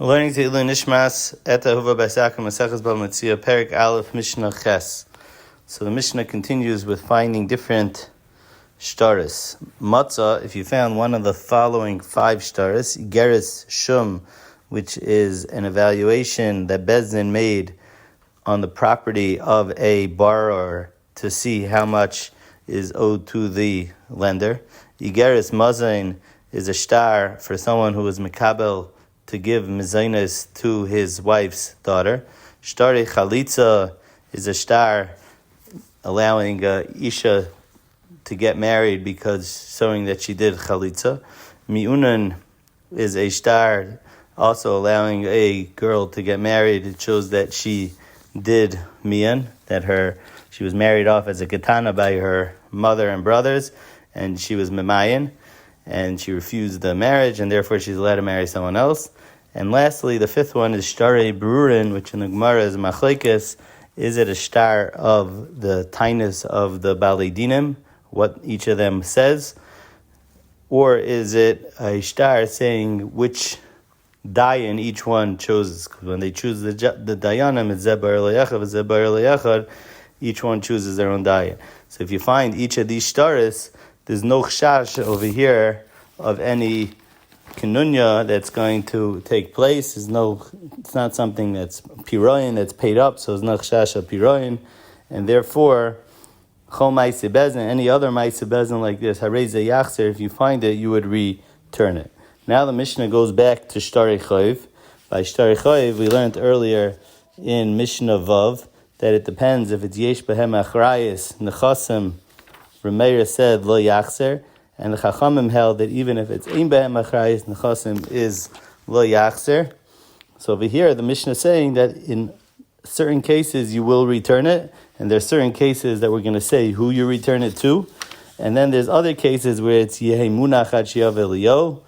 We're learning to Elul Nishmas, Etta, Ahuva, Bava Metzia, Perik Aleph, Mishna Ches. So the Mishnah continues with finding different shtaris. Matzah, if you found one of the following 5 shtaris, Geris Shum, which is an evaluation that Bezdin made on the property of a borrower to see how much is owed to the lender. Igeris Mazain is a shtar for someone who is Mekabel to give mezainas to his wife's daughter. Shtari Chalitza is a shtar allowing Isha to get married because showing that she did Chalitza. Mi'unan is a shtar also allowing a girl to get married. It shows that she did Mian, that she was married off as a katana by her mother and brothers, and she was Memayan, and she refused the marriage, and therefore she's allowed to marry someone else. And lastly, the 5th one is Shtarei Berurin, which in the Gemara is Machlekes. Is it a shtar of the tainus of the Balei Dinim, what each of them says? Or is it a shtar saying which dayan each one chooses? Because when they choose the dayanim, it's Zebar Le'echad, Zebar Le'echad, each one chooses their own dayan. So if you find each of these shtaris, there's no chash over here of any kinunya that's going to take place. It's not something that's piroyin, that's paid up, so it's not chash of piroyin, and therefore chol ma'aseh bezin, any other ma'aseh bezin like this, harei yachzer, if you find it, you would return it. Now the Mishnah goes back to Shtarei Chayv. By Shtarei Chayv, we learned earlier in Mishnah Vav that it depends if it's yesh behem achrayis nechasim. Rameir said lo yachzer, and the Chachamim held that even if it's ein behem achrayis nechasim is lo yachzer. So over here, the Mishnah is saying that in certain cases you will return it, and there's certain cases that we're going to say who you return it to, and then there's other cases where it's yehei munach ad shiyav eliyo,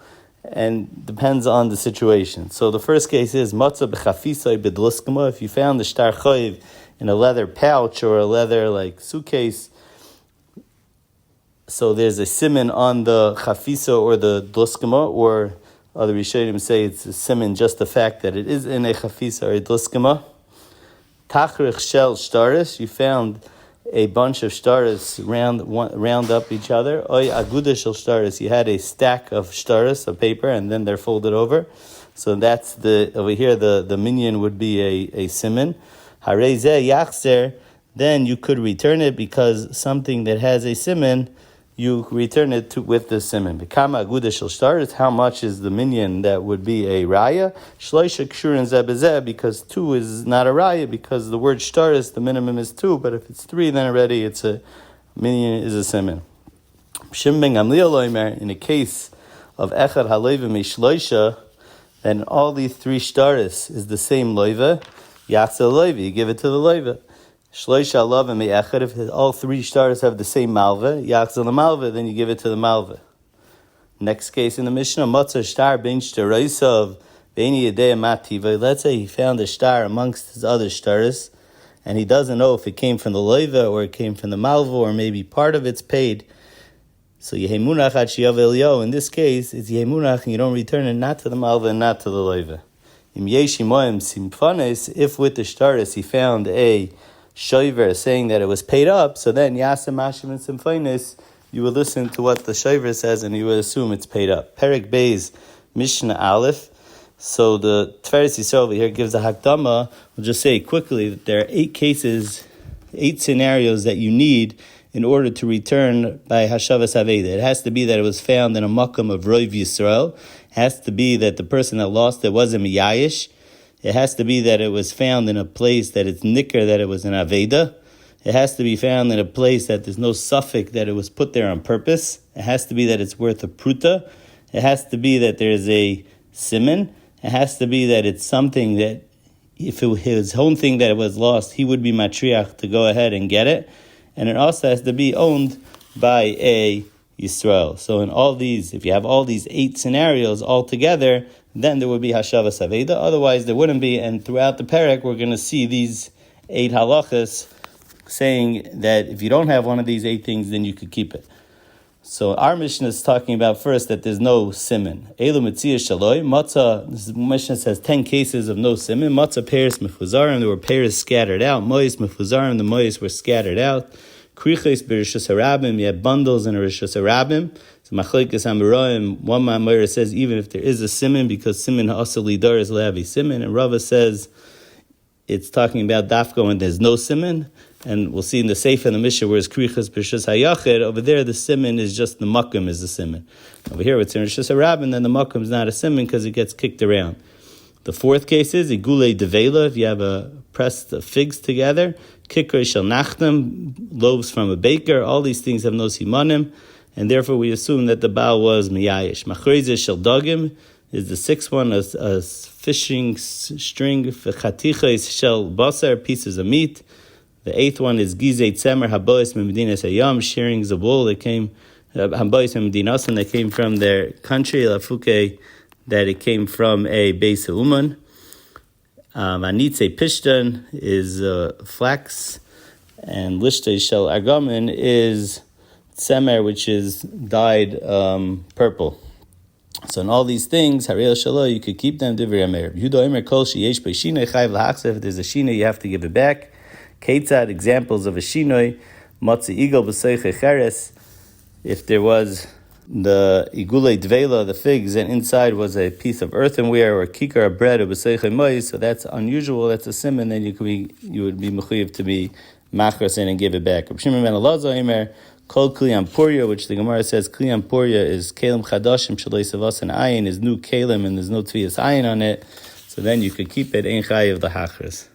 and depends on the situation. So the first case is matzah b'chafisai b'dluskama. If you found the shtar chayiv in a leather pouch or a leather suitcase, so there's a siman on the chafisa or the dluskama, or other Rishonim say it's a siman, just the fact that it is in a chafisa or a dluskama. Tachrich shel shtaris, you found a bunch of shtaris round up each other. Oy aguda shel shtaris, you had a stack of shtaris, of paper, and then they're folded over. So that's over here, the minion would be a siman. Harei zeh yachzer, then you could return it because something that has a siman, you return it with the siman. B'kama aguda shel shtaris, how much is the minion that would be a raya? Shloisha kshurin zeh b'zeh, because 2 is not a raya, because the word shtaris, the minimum is 2, but if it's 3, then already it's a minion is a siman. Shim ben Gamliel loimer, in a case of echad haleiva mishloisha, then all these 3 shtaris is the same loiva, yachzel loiva, you give it to the loiva. Shloisha alav and me'echad, if all 3 shtaris have the same malva, yachzel malva, then you give it to the malva. Next case in the Mishnah, matzah shtar ben shtaraisav beini yedei mativa. Let's say he found a shtar amongst his other shtaris, and he doesn't know if it came from the loiva or it came from the malva, or maybe part of it's paid. So yehemunach ad shiyav eliyo. In this case, it's yehemunach, and you don't return it not to the malva and not to the loiva. Im yeshimoim simfanes, if with the shtaris he found a shoiver saying that it was paid up, so then yasem mashim and simfainis, you will listen to what the shoiver says and you will assume it's paid up. Perik Beis Mishnah Aleph. So the Tiferes Yisrael over here gives a hakdama. We'll just say quickly that there are 8 cases, 8 scenarios that you need in order to return by hashavas aveda. It has to be that it was found in a makam of Roiv Yisrael. It has to be that the person that lost it wasn't miyayish. It has to be that it was found in a place that it's nicker, that it was an aveda. It has to be found in a place that there's no suffix that it was put there on purpose. It has to be that it's worth a pruta. It has to be that there's a siman. It has to be that it's something that if it was his own thing that it was lost, he would be matriach to go ahead and get it. And it also has to be owned by a Yisrael. So in all these, if you have all these 8 scenarios all together, then there would be hashavas aveda. Otherwise, there wouldn't be. And throughout the parak, we're going to see these 8 halachas saying that if you don't have one of these 8 things, then you could keep it. So our Mishnah is talking about first that there's no siman. Elul Metzia Shaloi, Matzah, this Mishnah says 10 cases of no siman. Matzah pairs mefuzarim, there were pairs scattered out. Mois mefuzarim, the mois were scattered out. Kriches b'rishus harabim, you have bundles in a rishus harabim. So machlekes hamaroim, one ma'amor says even if there is a siman, because siman ha'asal lidar is lehavi siman, and Rava says it's talking about dafka when there's no siman. And we'll see in the Seif and the Mishnah where it's Krichas B'Rishus HaYachid, over there the Siman is just the Makkam is the Siman. Over here it's in Rishus HaRabban, then the Makkam is not a Siman because it gets kicked around. The fourth case is Igule Devela, if you have pressed figs together, Kikrei Shel Nachtem, loaves from a baker, all these things have no simanim, and therefore we assume that the Baal was Miyayish. Machreize Shel Dagim is the sixth one, a fishing string, Chatiches Shel Basar, pieces of meat. The eighth one is Gizei Tzemer Habois Memedinas Hayam, shearings of wool that came Habois Memedinas, and they came from their country, Lafuke, that it came from a Beis Uman. Anitze Pishtan is flax, and Lishtei Shel Argamin is Tzemer, which is dyed purple. So in all these things, Hariel Shalom, you could keep them. Divrei Amer. Yehuda Omer Kol Sheyesh Beishina Chayv Lahachsef. If there's a shina, you have to give it back. Ketzad, examples of a shinoi, matzi igol b'seiche cheres. If there was the igule dvela, the figs, and inside was a piece of earthenware or kikar of bread or b'seiche mois, so that's unusual, that's a simon, then you would be mechuyev to be machras in and give it back. Reb Shimon ben Elazar Omer, kol kliyam puria, which the Gemara says kliyam puria is kelim chadashim shalei savas and ayin, is new kelim and there's no tvias ayin on it, so then you could keep it ein chayev the hachras.